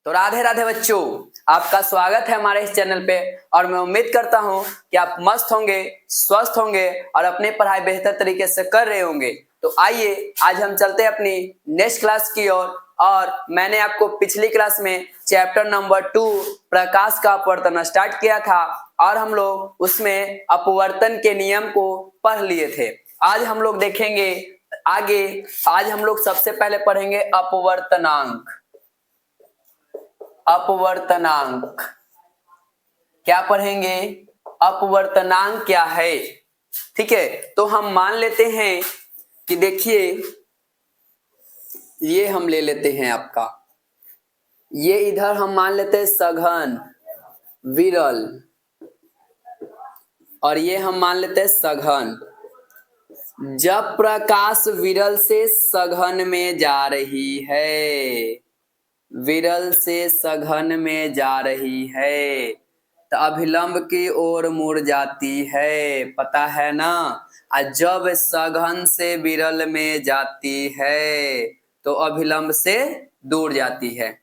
तो राधे राधे बच्चों, आपका स्वागत है हमारे इस चैनल पे। और मैं उम्मीद करता हूँ कि आप मस्त होंगे, स्वस्थ होंगे और अपनी पढ़ाई बेहतर तरीके से कर रहे होंगे। तो आइए आज हम चलते हैं अपनी नेक्स्ट क्लास की ओर। और मैंने आपको पिछली क्लास में चैप्टर नंबर 2 प्रकाश का अपवर्तन स्टार्ट किया था और हम लोग उसमें अपवर्तन के नियम को पढ़ लिए थे। आज हम लोग देखेंगे आगे। आज हम लोग सबसे पहले पढ़ेंगे अपवर्तनांक। अपवर्तनांक क्या पढ़ेंगे? अपवर्तनांक क्या है? ठीक है, तो हम मान लेते हैं कि देखिए ये हम ले लेते हैं आपका, ये इधर हम मान लेते हैं सघन, विरल, और ये हम मान लेते हैं सघन। जब प्रकाश विरल से सघन में जा रही है, विरल से सघन में जा रही है तो अभिलंब की ओर मुड़ जाती है, पता है ना। और जब सघन से विरल में जाती है तो अभिलंब से दूर जाती है।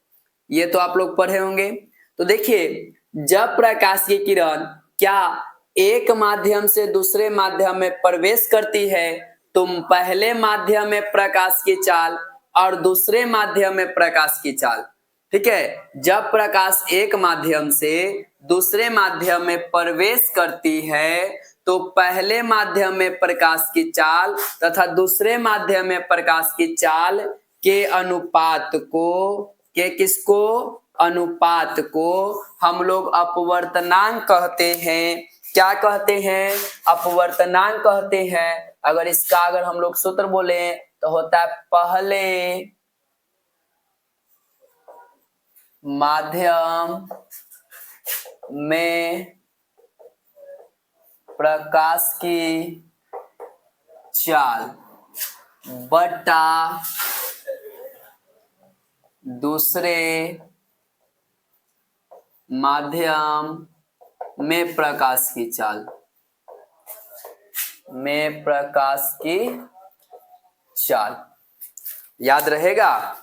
ये तो आप लोग पढ़े होंगे। तो देखिए, जब प्रकाश की किरण क्या एक माध्यम से दूसरे माध्यम में प्रवेश करती है तो पहले माध्यम में प्रकाश की चाल और दूसरे माध्यम में प्रकाश की चाल, ठीक है, जब प्रकाश एक माध्यम से दूसरे माध्यम में प्रवेश करती है तो पहले माध्यम में प्रकाश की चाल तथा दूसरे माध्यम में प्रकाश की चाल के अनुपात को, के किसको, अनुपात को हम लोग अपवर्तनांक कहते हैं। क्या कहते हैं? अपवर्तनांक कहते हैं। अगर इसका हम लोग सूत्र बोले तो होता है पहले माध्यम में प्रकाश की चाल बटा दूसरे माध्यम में प्रकाश की चाल, में प्रकाश की चाल। याद रहेगा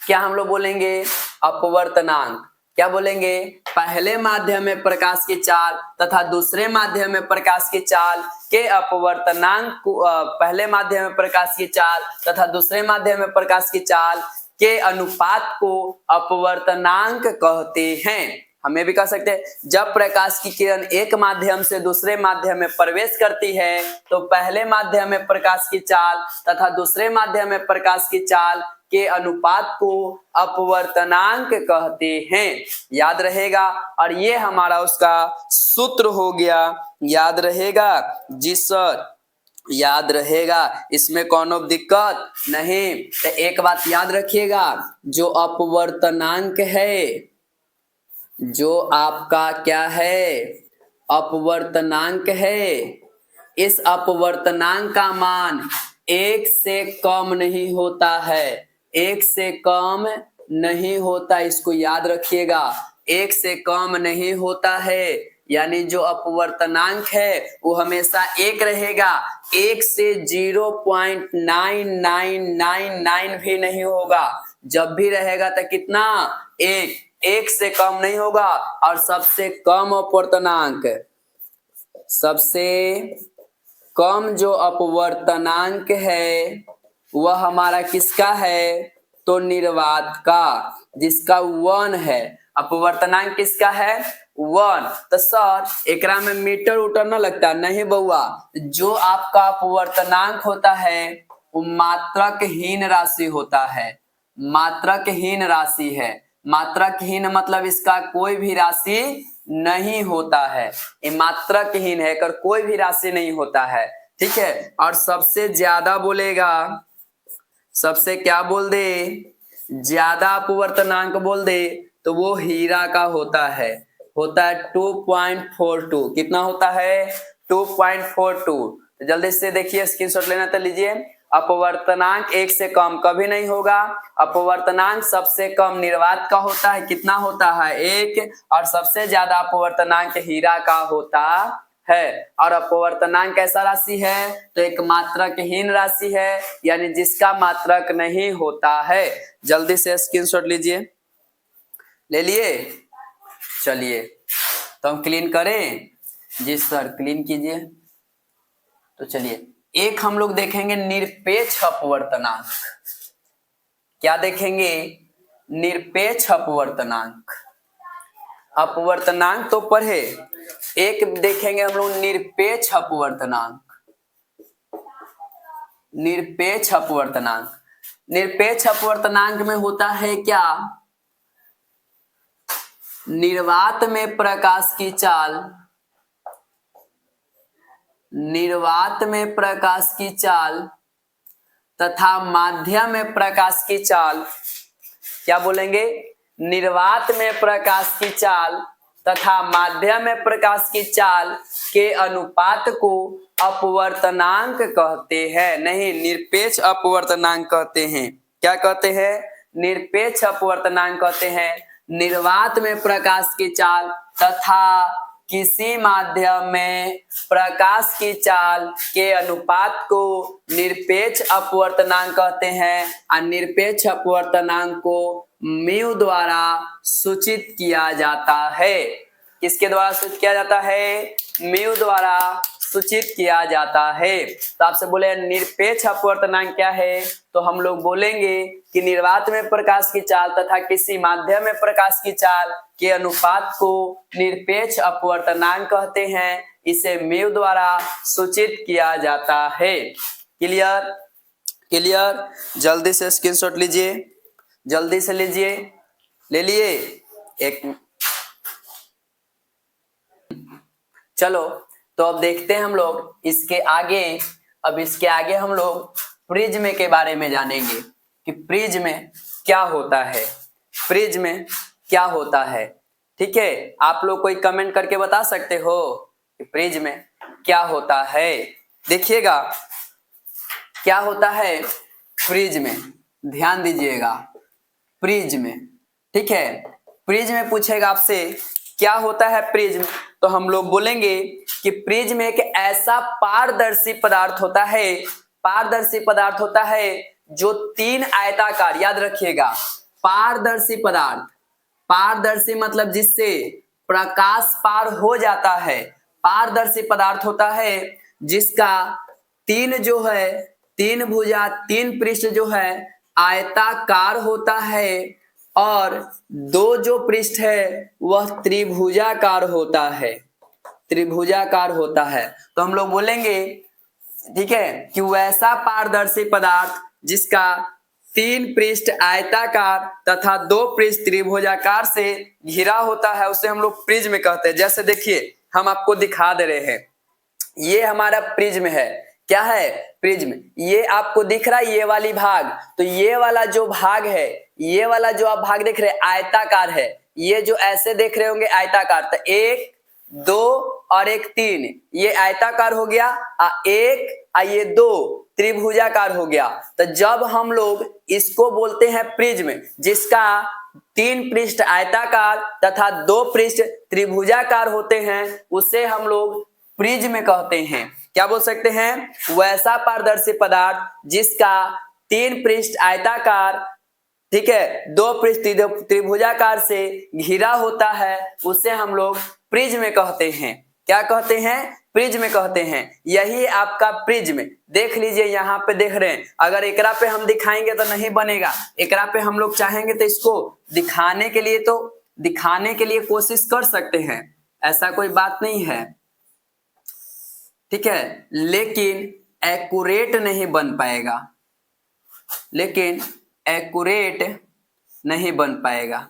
क्या हम लोग बोलेंगे? अपवर्तनांक क्या बोलेंगे? पहले माध्यम में प्रकाश की चाल तथा दूसरे माध्यम में प्रकाश की चाल के अपवर्तनांक को, पहले माध्यम में प्रकाश की चाल तथा दूसरे माध्यम में प्रकाश की चाल के अनुपात को अपवर्तनांक कहते हैं। हमें भी कह सकते हैं जब प्रकाश की किरण एक माध्यम से दूसरे माध्यम में प्रवेश करती है तो पहले माध्यम में प्रकाश की चाल तथा दूसरे माध्यम में प्रकाश की चाल के अनुपात को अपवर्तनांक कहते हैं। याद रहेगा। और ये हमारा उसका सूत्र हो गया। याद रहेगा जी सर, याद रहेगा, इसमें कोनो दिक्कत नहीं। तो एक बात याद रखिएगा, जो अपवर्तनांक है, जो आपका क्या है, अपवर्तनांक है, इस अपवर्तनांक का मान 1 से कम नहीं होता है। 1 से कम नहीं होता, इसको याद रखिएगा। 1 से कम नहीं होता है, यानी जो अपवर्तनांक है वो हमेशा 1 रहेगा। 1 से 0.9999 भी नहीं होगा। जब भी रहेगा तो कितना? 1 से कम नहीं होगा। और सबसे कम अपवर्तनांक, सबसे कम जो अपवर्तनांक है वह हमारा किसका है? तो निर्वात का, जिसका 1 है। अपवर्तनांक किसका है? 1। तो सर एकरा में मीटर उटर न लगता? नहीं बउआ, जो आपका अपवर्तनांक होता है वो मात्रकहीन राशि होता है। मात्रकहीन राशि है। मात्रकहीन मतलब इसका कोई भी राशि नहीं होता है। ये मात्रकहीन है, कर कोई भी राशि नहीं होता है, ठीक है। और सबसे ज्यादा बोलेगा, सबसे क्या बोल दे, ज्यादा अपवर्तनांक बोल दे तो वो हीरा का होता है। होता है 2.42। कितना होता है? 2.42। तो जल्दी से देखिए, स्क्रीनशॉट लेना तो लीजिए। अपवर्तनांक 1 से कम कभी नहीं होगा। अपवर्तनांक सबसे कम निर्वात का होता है। कितना होता है? 1। और सबसे ज्यादा अपवर्तनांक हीरा का होता है। और अपवर्तनांक कैसा राशि है? तो एक मात्रकहीन राशि है, यानी जिसका मात्रक नहीं होता है। जल्दी से स्क्रीनशॉट लीजिए। ले लिए? चलिए तो हम क्लीन करें। जी सर क्लीन कीजिए। तो चलिए एक हम लोग देखेंगे निरपेक्ष अपवर्तनांक। क्या देखेंगे? निरपेक्ष अपवर्तनांक। अपवर्तनांक तो पढ़े, एक देखेंगे हम लोग निरपेक्ष अपवर्तनांक। निरपेक्ष अपवर्तनांक, निरपेक्ष अपवर्तनांक में होता है क्या? निर्वात में प्रकाश की चाल, निर्वात में प्रकाश की चाल तथा माध्यम में प्रकाश की चाल, क्या बोलेंगे? निर्वात में प्रकाश की चाल तथा माध्यम में प्रकाश की चाल के अनुपात को अपवर्तनांक कहते हैं। नहीं, निरपेक्ष अपवर्तनांक कहते हैं। क्या कहते हैं? निरपेक्ष अपवर्तनांक कहते हैं। निर्वात में प्रकाश की चाल तथा किसी माध्यम में प्रकाश की चाल के अनुपात को निरपेक्ष अपवर्तनांक कहते हैं। और निरपेक्ष अपवर्तनांक को म्यू द्वारा सूचित किया जाता है। किसके द्वारा सूचित किया जाता है? म्यू द्वारा सूचित किया जाता है। तो आपसे बोले निरपेक्ष अपवर्तनांक क्या है? तो हम लोग बोलेंगे कि निर्वात में प्रकाश की चाल तथा किसी माध्यम में प्रकाश की चाल के अनुपात को निरपेक्ष अपवर्तनांक कहते हैं। इसे म्यू द्वारा सूचित किया जाता है। क्लियर? क्लियर? जल्दी से स्क्रीनशॉट लीजिए, जल्दी से लीजिए। ले लिए? एक चलो तो अब देखते हैं हम लोग इसके आगे। अब इसके आगे हम लोग प्रिज्म के बारे में जानेंगे कि प्रिज्म क्या होता है, प्रिज्म क्या होता है। ठीक है, आप लोग कोई कमेंट करके बता सकते हो कि प्रिज्म क्या होता है। देखिएगा क्या होता है प्रिज्म, ध्यान दीजिएगा। प्रिज्म, ठीक है, प्रिज्म पूछेगा आपसे क्या होता है प्रिज्म, तो हम लोग बोलेंगे कि प्रिज्म एक ऐसा पारदर्शी पदार्थ होता है, पारदर्शी पदार्थ होता है जो तीन आयताकार, याद रखिएगा पारदर्शी पदार्थ, पारदर्शी मतलब जिससे प्रकाश पार हो जाता है। पारदर्शी पदार्थ होता है जिसका तीन जो है, तीन भुजा, तीन पृष्ठ जो है आयताकार होता है और दो जो पृष्ठ है वह त्रिभुजाकार होता है, त्रिभुजाकार होता है। तो हम लोग बोलेंगे, ठीक है, कि वैसा पारदर्शी पदार्थ जिसका तीन पृष्ठ आयताकार तथा दो पृष्ठ त्रिभुजाकार से घिरा होता है उसे हम लोग प्रिज्म कहते हैं। जैसे देखिए हम आपको दिखा दे रहे हैं, ये हमारा प्रिज्म है। क्या है? प्रिज्म। ये आपको दिख रहा है ये वाली भाग, तो ये वाला जो भाग है, ये वाला जो आप भाग देख रहे हैं आयताकार है। ये जो ऐसे देख रहे होंगे आयताकार, तो एक, दो और एक, तीन, ये आयताकार हो गया, एक ये दो त्रिभुजाकार हो गया। तो जब हम लोग इसको बोलते हैं प्रिज्म जिसका तीन पृष्ठ आयताकार तथा दो पृष्ठ त्रिभुजाकार होते हैं, उसे हम लोग प्रिज्म कहते हैं। क्या बोल सकते हैं? वैसा पारदर्शी पदार्थ जिसका तीन पृष्ठ आयताकार, ठीक है, दो पृष्ठ त्रिभुजाकार से घिरा होता है उसे हम लोग प्रिज्म कहते हैं। क्या कहते हैं? प्रिज्म कहते हैं। यही आपका प्रिज्म, देख लीजिए यहाँ पे देख रहे हैं। अगर एकरा पे हम दिखाएंगे तो नहीं बनेगा, एकरा पे हम लोग चाहेंगे तो इसको दिखाने के लिए, तो दिखाने के लिए कोशिश कर सकते हैं, ऐसा कोई बात नहीं है, ठीक है, लेकिन एक्यूरेट नहीं बन पाएगा, लेकिन एक्यूरेट नहीं बन पाएगा।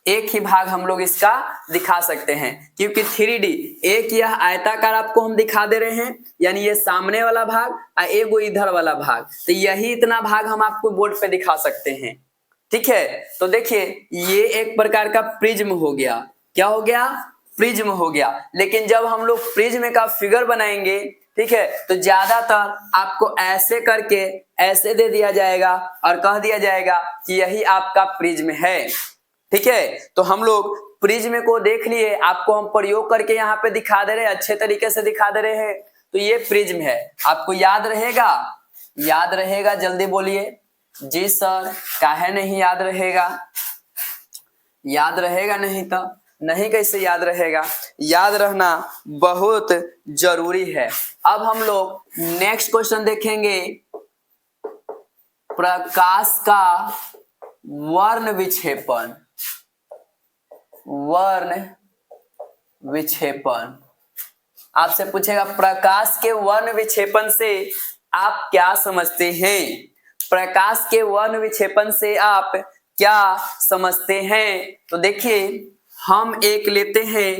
एक ही भाग हम लोग इसका दिखा सकते हैं क्योंकि 3D एक यह आयताकार आपको हम दिखा दे रहे हैं, यानी ये सामने वाला भाग और एक वो इधर वाला भाग, तो यही इतना भाग हम आपको बोर्ड पे दिखा सकते हैं। ठीक है, तो देखिए ये एक प्रकार का प्रिज्म हो गया। क्या हो गया? प्रिज्म हो गया। लेकिन जब हम लोग प्रिज्म का फिगर बनाएंगे, ठीक है, तो ज्यादातर आपको ऐसे करके ऐसे दे दिया जाएगा और कह दिया जाएगा कि यही आपका प्रिज्म है। ठीक है, तो हम लोग प्रिज्म को देख लिए, आपको हम प्रयोग करके यहाँ पे दिखा दे रहे हैं, अच्छे तरीके से दिखा दे रहे हैं। तो ये प्रिज्म है, आपको याद रहेगा? याद रहेगा? जल्दी बोलिए। जी सर, काहे नहीं याद रहेगा? याद रहेगा नहीं तो नहीं, कैसे याद रहेगा? याद रहना बहुत जरूरी है। अब हम लोग नेक्स्ट क्वेश्चन देखेंगे। प्रकाश का वर्ण विक्षेपण, वर्ण विक्षेपण आपसे पूछेगा प्रकाश के वर्ण विक्षेपण से आप क्या समझते हैं? प्रकाश के वर्ण विक्षेपण से आप क्या समझते हैं? तो देखिए हम एक लेते हैं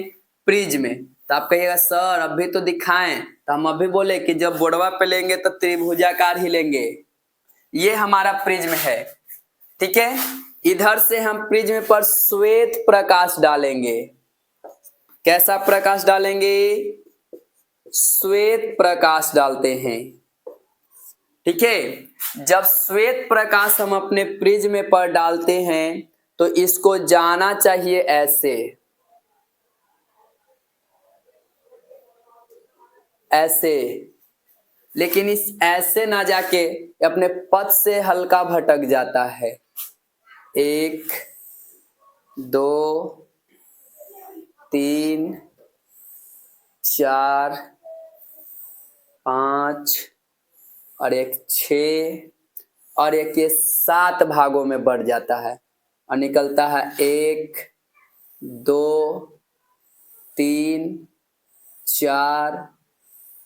प्रिज्म। तो आप कहिएगा सर अभी तो दिखाएं, तो हम अभी बोले कि जब बोर्डवा पे लेंगे तो त्रिभुजाकार ही लेंगे। ये हमारा प्रिज्म है, ठीक है। इधर से हम प्रिज्म पर श्वेत प्रकाश डालेंगे। कैसा प्रकाश डालेंगे? श्वेत प्रकाश डालते हैं, ठीक है। जब श्वेत प्रकाश हम अपने प्रिज्म पर डालते हैं तो इसको जाना चाहिए ऐसे, ऐसे, लेकिन इस ऐसे ना जाके अपने पथ से हल्का भटक जाता है। 1 2 3 4 5 और एक 6 और एक ये 7 भागों में बढ़ जाता है और निकलता है 1 2 3 4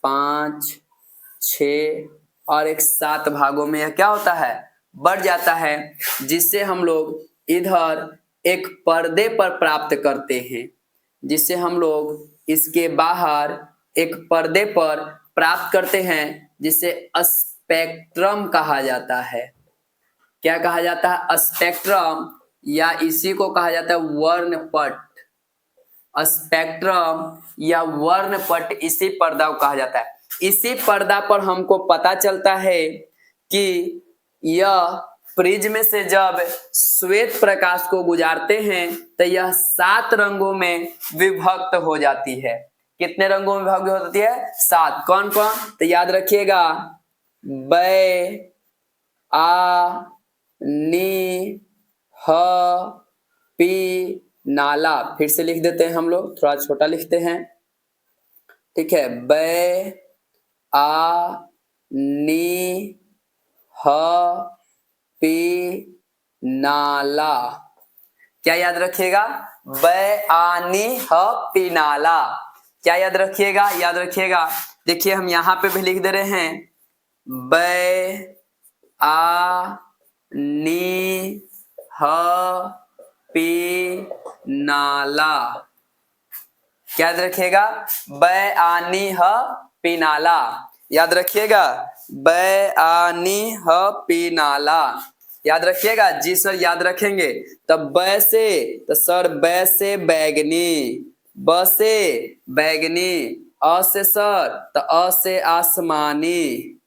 5 6 और एक 7 भागों में यह क्या होता है? बढ़ जाता है, जिससे हम लोग इधर एक पर्दे पर प्राप्त करते हैं, जिससे हम लोग इसके बाहर एक पर्दे पर प्राप्त करते हैं, जिसे स्पेक्ट्रम कहा जाता है। क्या कहा जाता है? स्पेक्ट्रम, या इसी को कहा जाता है वर्णपट। स्पेक्ट्रम या वर्णपट इसी पर्दा को कहा जाता है। इसी पर्दा पर हमको पता चलता है कि यह प्रिज्म से जब श्वेत प्रकाश को गुजारते हैं तो यह 7 रंगों में विभक्त हो जाती है। कितने रंगों में विभक्त हो जाती है? 7। कौन कौन? तो याद रखिएगा, बै, आ, नी, ह, पी, नाला। फिर से लिख देते हैं हम लोग, थोड़ा छोटा लिखते हैं, ठीक है। बै, आ, नी, ह, पी, नाला। क्या याद रखिएगा? बै, आ, नी, ह, पी, नाला। क्या याद रखिएगा? याद रखिएगा, देखिए हम यहां पे भी लिख दे रहे हैं, बै, आ, नी, ह, पी, नाला। क्या याद रखिएगा? बै, आ, नी, ह, पी, नाला। याद रखिएगा, बै, आ, नी, ह, पी, नाला। याद रखिएगा। जी सर याद रखेंगे। तब बै से, तो सर बै से बैगनी, ब से बैगनी, अ से सर तो अ से आसमानी,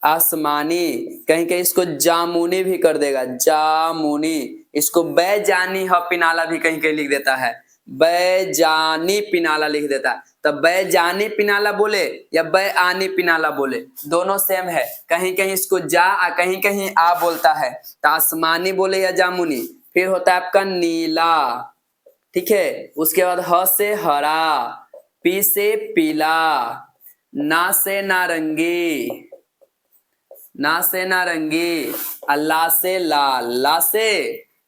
आसमानी। कहीं कहीं इसको जामुनी भी कर देगा, जामुनी। इसको बैजानी ह पिनाला भी कहीं कहीं लिख देता है, बैजानी पिनाला लिख देता है। तब बैजानी पिनाला बोले या बै आनी पिनाला बोले, दोनों सेम है। कहीं कहीं इसको जा कहीं कहीं आ बोलता है, तो आसमानी बोले या जामुनी। फिर होता है आपका नीला, ठीक है। उसके बाद ह से हरा, पी से पीला, ना से नारंगी, ना से नारंगी, ला से लाल, ला से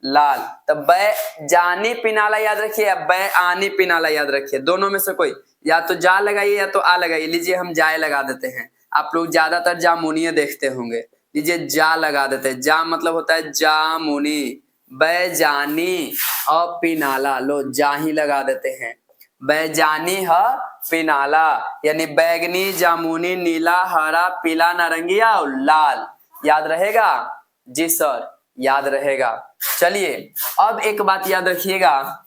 लाल। तो बै जानी पिनाला याद रखिए, बै आनी पिनाला याद रखिए। दोनों में से कोई, या तो जा लगाइए या तो आ लगाइए। लीजिए हम जाए लगा देते हैं। आप लोग ज्यादातर जामुनिया देखते होंगे, लीजिए जा लगा देते हैं। जा मतलब होता है जामुनी, बै जानी और पिनाला, लो जा ही लगा देते हैं। बैजानी ह पिनाला, यानी बैगनी, जामुनी, नीला, हरा, पीला, नारंगिया और लाल। याद रहेगा? जी सर याद रहेगा। चलिए अब एक बात याद रखिएगा,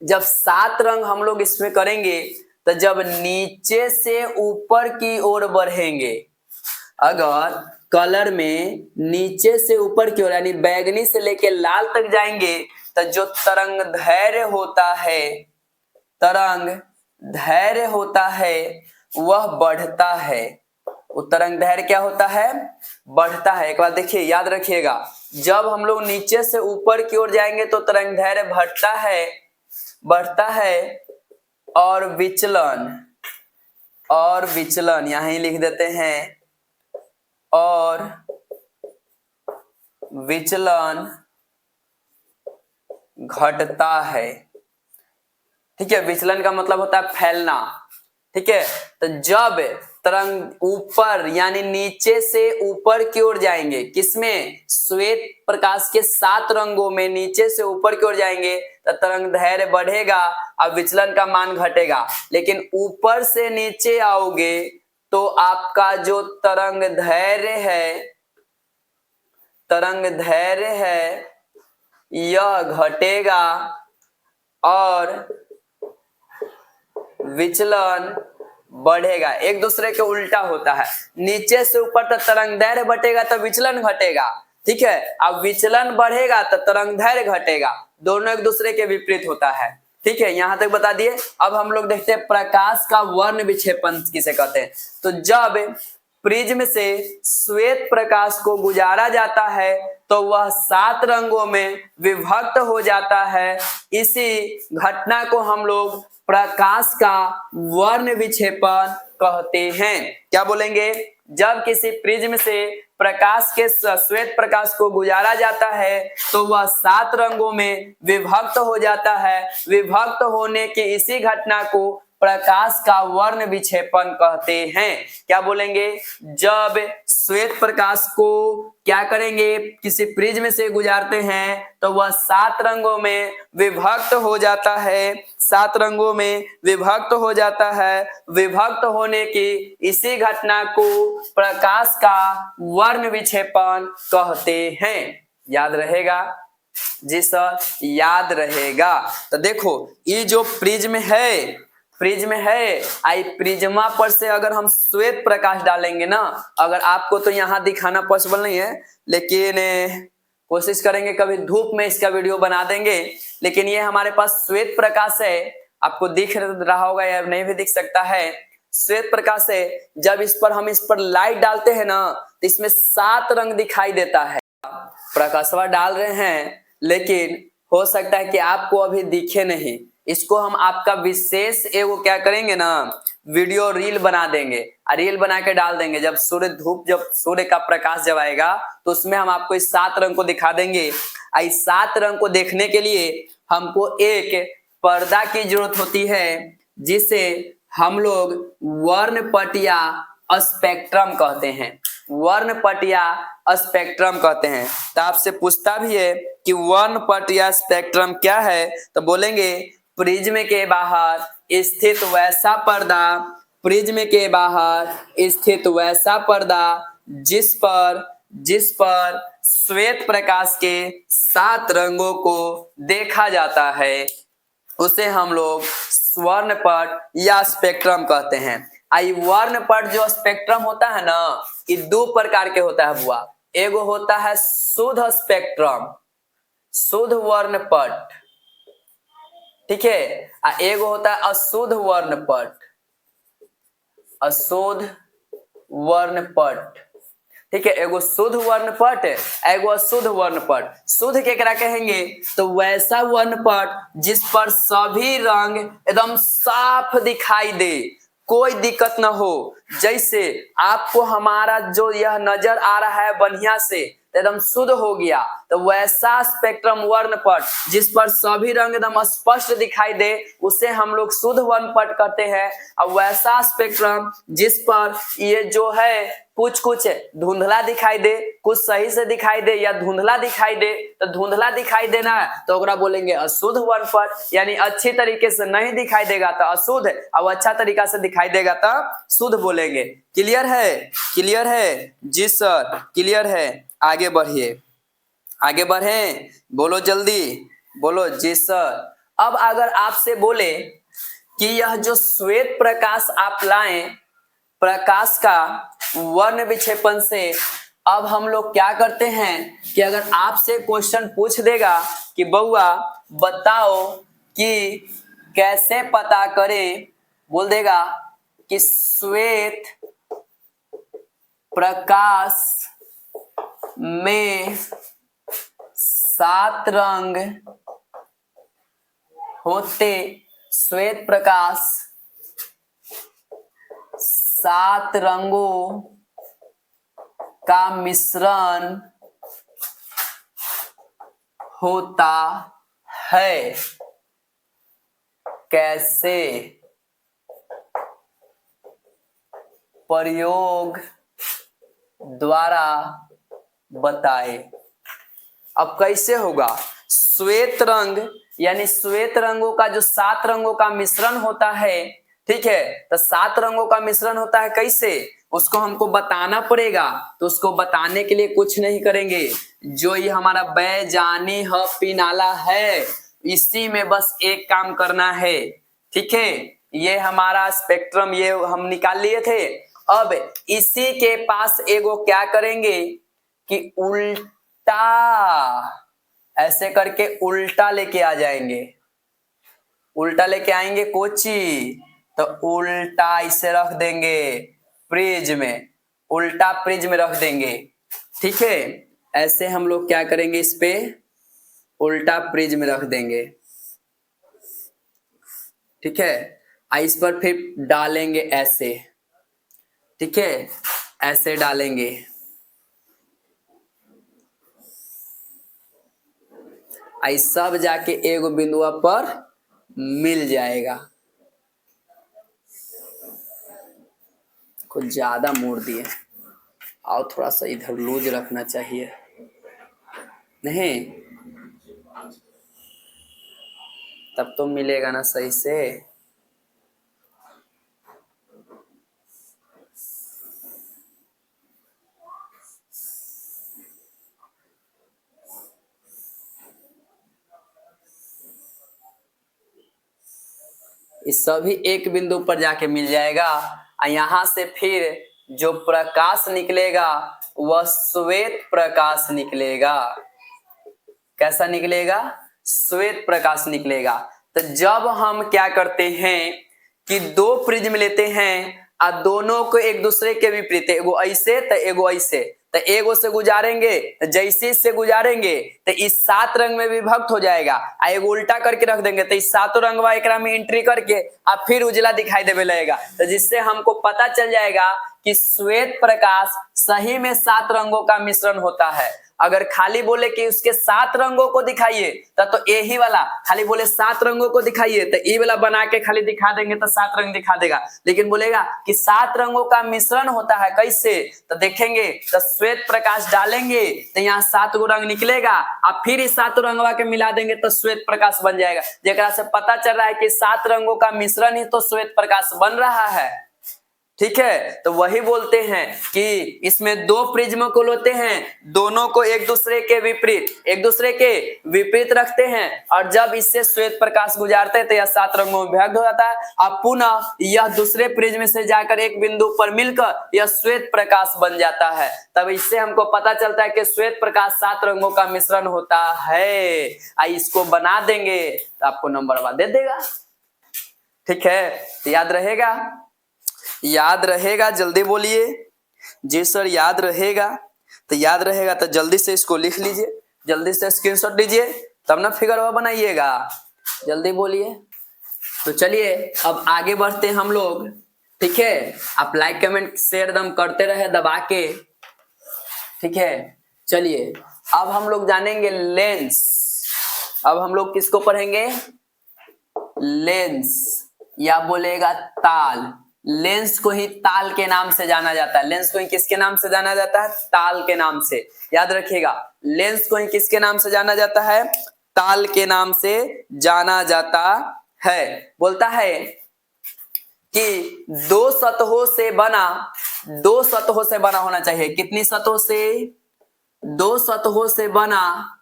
जब 7 रंग हम लोग इसमें करेंगे तो जब नीचे से ऊपर की ओर बढ़ेंगे, अगर कलर में नीचे से ऊपर की ओर यानी बैगनी से लेके लाल तक जाएंगे तो जो तरंग धैर्य होता है, तरंग धैर्य होता है वह बढ़ता है। वो तरंग धैर्य क्या होता है? बढ़ता है। एक बार देखिए याद रखिएगा, जब हम लोग नीचे से ऊपर की ओर जाएंगे तो तरंगदैर्घ्य बढ़ता है और विचलन यहीं लिख देते हैं, और विचलन घटता है। ठीक है, विचलन का मतलब होता है फैलना। ठीक है, तो जब तरंग ऊपर यानी नीचे से ऊपर की ओर जाएंगे, किसमें, श्वेत प्रकाश के 7 रंगों में नीचे से ऊपर की ओर जाएंगे तो तरंगदैर्घ्य बढ़ेगा और विचलन का मान घटेगा। लेकिन ऊपर से नीचे आओगे तो आपका जो तरंगदैर्घ्य है यह घटेगा और विचलन बढ़ेगा। एक दूसरे के उल्टा होता है, नीचे से ऊपर तो तरंगदैर्घ्य बढ़ेगा तो विचलन घटेगा। ठीक है, अब विचलन बढ़ेगा तो तरंगदैर्घ्य घटेगा, दोनों एक दूसरे के विपरीत होता है। ठीक है, यहां तक बता दिए। अब हम लोग देखते हैं प्रकाश का वर्ण विक्षेपण किसे कहते हैं। तो जब प्रिज्म से श्वेत प्रकाश को गुजारा जाता है तो वह 7 रंगों में विभक्त हो जाता है। इसी घटना को हम लोग प्रकाश का वर्ण विक्षेपण कहते हैं। क्या बोलेंगे, जब किसी प्रिज्म से प्रकाश के श्वेत प्रकाश को गुजारा जाता है तो वह 7 रंगों में विभक्त हो जाता है। विभक्त होने की इसी घटना को प्रकाश का वर्ण विक्षेपण कहते हैं। क्या बोलेंगे, जब श्वेत प्रकाश को क्या करेंगे, किसी प्रिज्म से गुजारते हैं तो वह 7 रंगों में विभक्त हो जाता है। 7 रंगों में विभक्त हो जाता है। विभक्त होने की इसी घटना को प्रकाश का वर्ण विक्षेपण कहते हैं। याद रहेगा जी सर, याद रहेगा। तो देखो ये जो प्रिज्म है आई प्रिज्मा पर से अगर हम श्वेत प्रकाश डालेंगे ना, अगर आपको तो यहाँ दिखाना पॉसिबल नहीं है लेकिन कोशिश करेंगे कभी धूप में इसका वीडियो बना देंगे। लेकिन ये हमारे पास श्वेत प्रकाश है, आपको दिख रहा होगा या नहीं भी दिख सकता है, श्वेत प्रकाश है। जब हम इस पर लाइट डालते हैं ना तो इसमें 7 रंग दिखाई देता है। प्रकाशवा डाल रहे हैं लेकिन हो सकता है कि आपको अभी दिखे नहीं। इसको हम आपका विशेष एगो क्या करेंगे ना, वीडियो रील बना देंगे, रील बना के डाल देंगे। जब सूर्य का प्रकाश जब आएगा तो उसमें हम आपको इस 7 रंग को दिखा देंगे। इस 7 रंग को देखने के लिए हमको एक पर्दा की जरूरत होती है जिसे हम लोग वर्णपट या स्पेक्ट्रम कहते हैं। वर्णपट या स्पेक्ट्रम कहते हैं। तो आपसे पूछता भी है कि वर्णपट या स्पेक्ट्रम क्या है, तो बोलेंगे प्रिज्म के बाहर स्थित वैसा पर्दा, प्रिज्म के बाहर स्थित वैसा पर्दा जिस पर श्वेत प्रकाश के 7 रंगों को देखा जाता है, उसे हम लोग वर्णपट या स्पेक्ट्रम कहते हैं। आई वर्णपट जो स्पेक्ट्रम होता है ना, ये 2 प्रकार के होता है बुआ। एगो होता है शुद्ध स्पेक्ट्रम, शुद्ध वर्णपट, ठीक है, एगो होता है अशुद्ध वर्णपट, अशुद्ध वर्णपट। ठीक है, एगो शुद्ध वर्णपट एगो अशुद्ध वर्णपट। शुद्ध केकरा कहेंगे, तो वैसा वर्णपट जिस पर सभी रंग एकदम साफ दिखाई दे, कोई दिक्कत न हो। जैसे आपको हमारा जो यह नजर आ रहा है बढ़िया से एकदम शुद्ध हो गया, तो वैसा स्पेक्ट्रम वर्णपट जिस पर सभी रंग एकदम स्पष्ट दिखाई दे उसे हम लोग शुद्ध वर्णपट कहते हैं। और वैसा स्पेक्ट्रम जिस पर ये जो है कुछ धुंधला दिखाई दे, कुछ सही से दिखाई दे या धुंधला दिखाई दे, तो धुंधला दिखाई देना है तो ओकरा बोलेंगे अशुद्ध वर्णपट, यानी अच्छी तरीके से नहीं दिखाई देगा तो अशुद्ध, और अच्छा तरीका से दिखाई देगा तो शुद्ध बोलेंगे। क्लियर है, क्लियर है जी सर, क्लियर है। आगे बढ़िए, आगे बढ़े, बोलो जल्दी, बोलो जी सर। अब अगर आपसे बोले कि यह जो श्वेत प्रकाश आप लाएं प्रकाश का वर्ण विक्षेपण से, अब हम लोग क्या करते हैं कि अगर आपसे क्वेश्चन पूछ देगा कि बउआ बताओ कि कैसे पता करें, बोल देगा कि श्वेत प्रकाश में 7 रंग होते श्वेत प्रकाश 7 रंगों का मिश्रण होता है। कैसे? प्रयोग द्वारा बताए। अब कैसे होगा? श्वेत रंग यानी श्वेत रंगों का जो 7 रंगों का मिश्रण होता है, ठीक है, तो 7 रंगों का मिश्रण होता है कैसे, उसको हमको बताना पड़ेगा। तो उसको बताने के लिए कुछ नहीं करेंगे, जो ये हमारा बैजानी ह पिनाला है, इसी में बस एक काम करना है, ठीक है। ये हमारा स्पेक्ट्रम ये हम निकाल लिए थे। अब इसी के पास एगो क्या करेंगे कि उल्टा ऐसे करके उल्टा लेके आ जाएंगे। उल्टा लेके आएंगे कोची, तो उल्टा इसे रख देंगे प्रिज्म में, उल्टा प्रिज्म में रख देंगे, ठीक है। ऐसे हम लोग क्या करेंगे, इस पे उल्टा प्रिज्म में रख देंगे, ठीक है। इस पर फिर डालेंगे ऐसे, ठीक है, ऐसे डालेंगे। सब जाके एगो बिंदुआ पर मिल जाएगा। कुछ ज्यादा मोड़ दिए, और थोड़ा सा इधर लूज रखना चाहिए, नहीं तब तो मिलेगा ना सही से। इस सभी एक बिंदु पर जाके मिल जाएगा। यहां से फिर जो प्रकाश निकलेगा वह श्वेत प्रकाश निकलेगा। कैसा निकलेगा? श्वेत प्रकाश निकलेगा। तो जब हम क्या करते हैं कि 2 प्रिज्म लेते हैं और दोनों को एक दूसरे के विपरीत, एगो ऐसे तो एगो ऐसे, तो एगो से गुजारेंगे, जैसे से गुजारेंगे तो इस 7 रंग में विभक्त हो जाएगा। एगो उल्टा करके रख देंगे तो इस 7 रंगवा एकरा में एंट्री करके अब फिर उजला दिखाई देने लगेगा। तो जिससे हमको पता चल जाएगा कि श्वेत प्रकाश सही में 7 रंगों का मिश्रण होता है। अगर खाली बोले कि उसके 7 रंगों को दिखाइए तो यही वाला खाली बोले 7 रंगों को दिखाइए तो ये वाला बना के खाली दिखा देंगे तो 7 रंग दिखा देगा। लेकिन बोलेगा कि 7 रंगों का मिश्रण होता है कैसे, तो देखेंगे तो श्वेत प्रकाश डालेंगे तो यहाँ 7 गो रंग निकलेगा, अब फिर इस 7 रंगवा के मिला देंगे तो श्वेत प्रकाश बन जाएगा। जेकरा से पता चल रहा है कि 7 रंगों का मिश्रण ही तो श्वेत प्रकाश बन रहा है, ठीक है। तो वही बोलते हैं कि इसमें 2 प्रिज्म को लेते हैं, दोनों को एक दूसरे के विपरीत रखते हैं, और जब इससे श्वेत प्रकाश गुजारते हैं तो यह 7 रंगों में विभक्त हो जाता है। अब पुनः यह दूसरे प्रिज्म से जाकर एक बिंदु पर मिलकर यह श्वेत प्रकाश बन जाता है। तब इससे हमको पता चलता है कि श्वेत प्रकाश 7 रंगों का मिश्रण होता है। इसको बना देंगे तो आपको नंबर दे देगा, ठीक है। तो याद रहेगा, याद रहेगा, जल्दी बोलिए। जी सर याद रहेगा, तो याद रहेगा तो जल्दी से इसको लिख लीजिए, जल्दी से स्क्रीनशॉट लीजिए, तब ना फिगर बनाइएगा, जल्दी बोलिए। तो चलिए अब आगे बढ़ते हैं हम लोग, ठीक है। आप लाइक कमेंट शेयर एकदम करते रहे दबा के, ठीक है। चलिए अब हम लोग जानेंगे लेंस। अब हम लोग किसको पढ़ेंगे? लेंस, या बोलेगा ताल। लेंस को ही ताल के नाम से जाना जाता है। लेंस को ही किसके नाम से जाना जाता है? ताल के नाम से। याद रखिएगा, लेंस को ही किसके नाम से जाना जाता है? ताल के नाम से जाना जाता है। बोलता है कि 2 सतहों से बना होना चाहिए। कितनी सतहों से? 2 सतहों से बना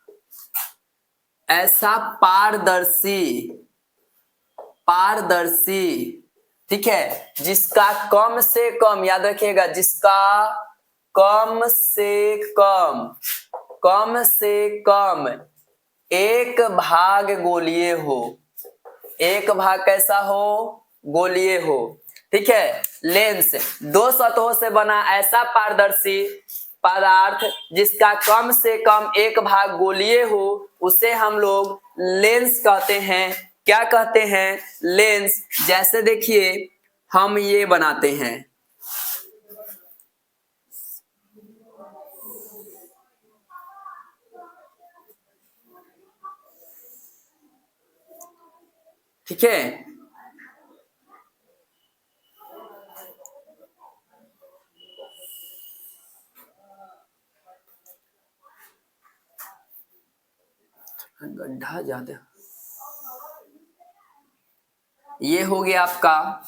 ऐसा पारदर्शी, ठीक है, जिसका कम से कम, याद रखिएगा, जिसका कम से कम एक भाग गोलीय हो। एक भाग कैसा हो? गोलीय हो, ठीक है। लेंस 2 सतहों से बना ऐसा पारदर्शी पदार्थ जिसका कम से कम एक भाग गोलीय हो उसे हम लोग लेंस कहते हैं। क्या कहते हैं? लेंस। जैसे देखिए हम ये बनाते हैं, ठीक है। गड्ढा ज्यादा, ये हो गया आपका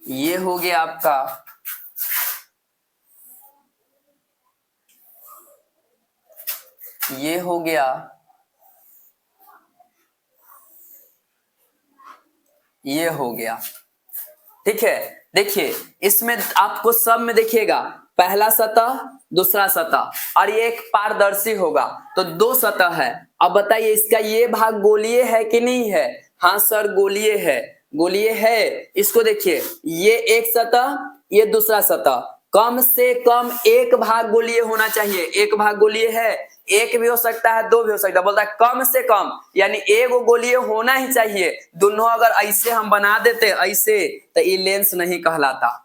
ये हो गया आपका ये हो गया ये हो गया, ठीक है। देखिए इसमें आपको सब में देखिएगा पहला सतह, दूसरा सतह और ये एक पारदर्शी होगा, तो दो सतह है। अब बताइए इसका ये भाग गोलीय है कि नहीं है? हाँ सर गोलीय है, गोलीय है। इसको देखिए ये एक सतह, ये दूसरा सतह, कम से कम एक भाग गोलीय होना चाहिए। एक भाग गोलीय है, एक भी हो सकता है, दो भी हो सकता है, बोलता है कम से कम, यानी एक गोलीय होना ही चाहिए। दोनों अगर ऐसे हम बना देते ऐसे तो ये लेंस नहीं कहलाता,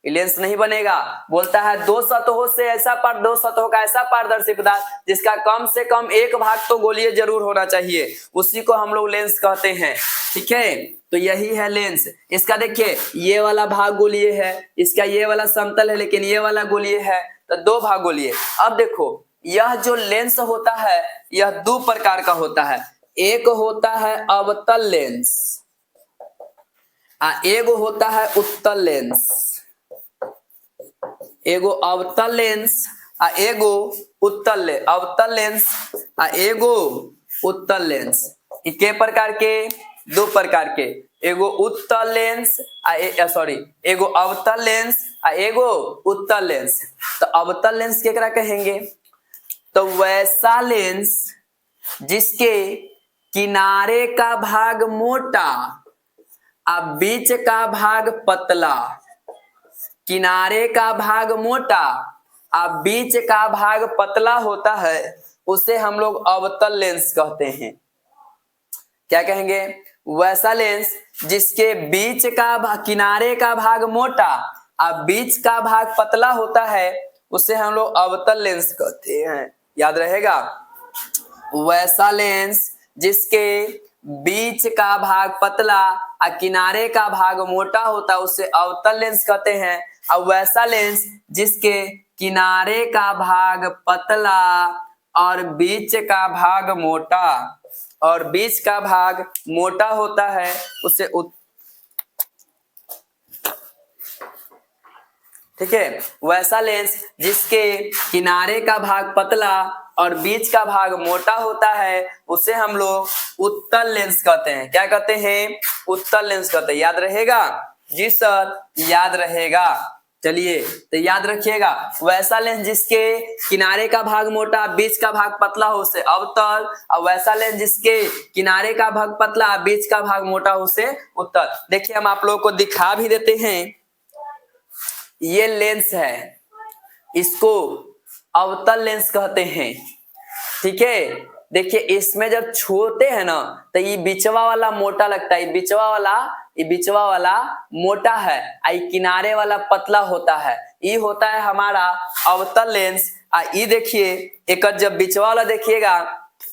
ये लेंस नहीं बनेगा। बोलता है दो सतहों से ऐसा पार, दो सतहों का ऐसा पारदर्शी पदार्थ जिसका कम से कम एक भाग तो गोलीय जरूर होना चाहिए, उसी को हम लोग लेंस कहते हैं, ठीक है। तो यही है लेंस। इसका देखिए ये वाला भाग गोलीय है, इसका ये वाला समतल है लेकिन ये वाला गोलीय है, तो दो भाग गोलीय। अब देखो यह जो लेंस होता है यह दो प्रकार का होता है। एक होता है अवतल लेंस, एक होता है उत्तल लेंस। एगो अवतल लेंस आ एगो उत्तल लेंस, अवतल लेंस आ एगो उत्तल लेंस। के प्रकार के? दो प्रकार के, एगो उत्तल लेंस सॉरी एगो अवतल लेंस आ एगो उत्तल लेंस। तो अवतल लेंस केकरा कहेंगे? तो वैसा लेंस जिसके किनारे का भाग मोटा आ बीच का भाग पतला, किनारे का भाग मोटा आ बीच का भाग पतला होता है, उसे हम लोग अवतल लेंस कहते हैं। क्या कहेंगे? वैसा लेंस जिसके बीच का किनारे का भाग मोटा आ बीच का भाग पतला होता है उसे हम लोग अवतल लेंस कहते हैं। याद रहेगा, वैसा लेंस जिसके बीच का भाग पतला और किनारे का भाग मोटा होता है उसे अवतल लेंस कहते हैं। और वैसा लेंस जिसके किनारे का भाग पतला और बीच का भाग मोटा होता है उसे ठीक है। वैसा लेंस जिसके किनारे का भाग पतला और बीच का भाग मोटा होता है उसे हम लोग उत्तल लेंस कहते हैं। क्या कहते हैं? उत्तल लेंस कहते हैं। याद रहेगा? जी सर याद रहेगा। चलिए तो याद रखिएगा, वैसा लेंस जिसके किनारे का भाग मोटा बीच का भाग पतला हो उसे अवतल, और वैसा लेंस जिसके किनारे का भाग पतला बीच का भाग मोटा हो उसे उत्तल। देखिए हम आप लोगों को दिखा भी देते हैं, ये लेंस है, इसको अवतल लेंस कहते हैं, ठीक है। देखिए इसमें जब छोड़ते हैं ना तो ये बिचवा वाला मोटा लगता है, ये बिचवा वाला मोटा है, आई किनारे वाला पतला होता है। ये होता है हमारा अवतल लेंस। ये देखिए एक जब बिचवा वाला देखिएगा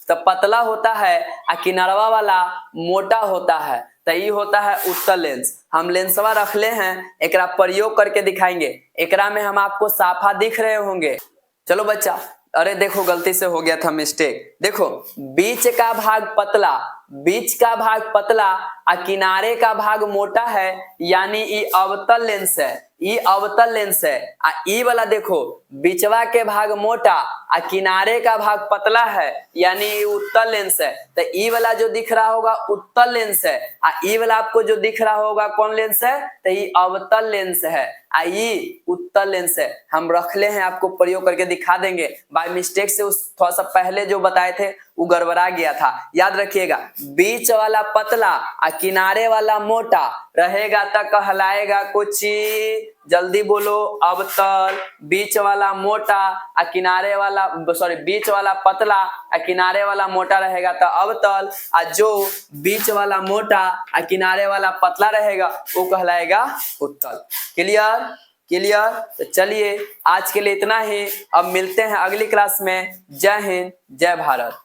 तो पतला होता है और किनारवा वाला मोटा होता है, तो ये होता है उत्तल लेंस। हम लेंसवा रख ले हैं, एकरा प्रयोग करके दिखाएंगे। एकरा में हम आपको साफा दिख रहे होंगे। चलो बच्चा, अरे देखो गलती से हो गया था मिस्टेक। देखो बीच का भाग पतला और किनारे का भाग मोटा है, यानी ये अवतल लेंस है। ई अवतल लेंस है। आ ई वाला देखो बीचवा के भाग मोटा आ किनारे का भाग पतला है, यानी ई उत्तल लेंस है। तो ई वाला जो दिख रहा होगा उत्तल लेंस है, आ ई वाला आपको जो दिख रहा होगा कौन लेंस है, तो ई अवतल लेंस है, आ ई उत्तल लेंस है। हम रखले हैं, आपको प्रयोग करके दिखा देंगे। बाय मिस्टेक से उस थोड़ा सा पहले जो बताए थे वो गड़बड़ा गया था, याद रखिएगा। बीच वाला पतला आ किनारे वाला मोटा रहेगा तो कहलाएगा कुछ, जल्दी बोलो, अवतल। बीच वाला मोटा आ किनारे वाला, सॉरी, बीच वाला पतला आ किनारे वाला मोटा रहेगा तो अवतल, आ जो बीच वाला मोटा आ किनारे वाला पतला रहेगा वो कहलाएगा उत्तल। Clear clear. तो चलिए आज के लिए इतना ही, अब मिलते हैं अगली क्लास में। जय हिंद, जय भारत।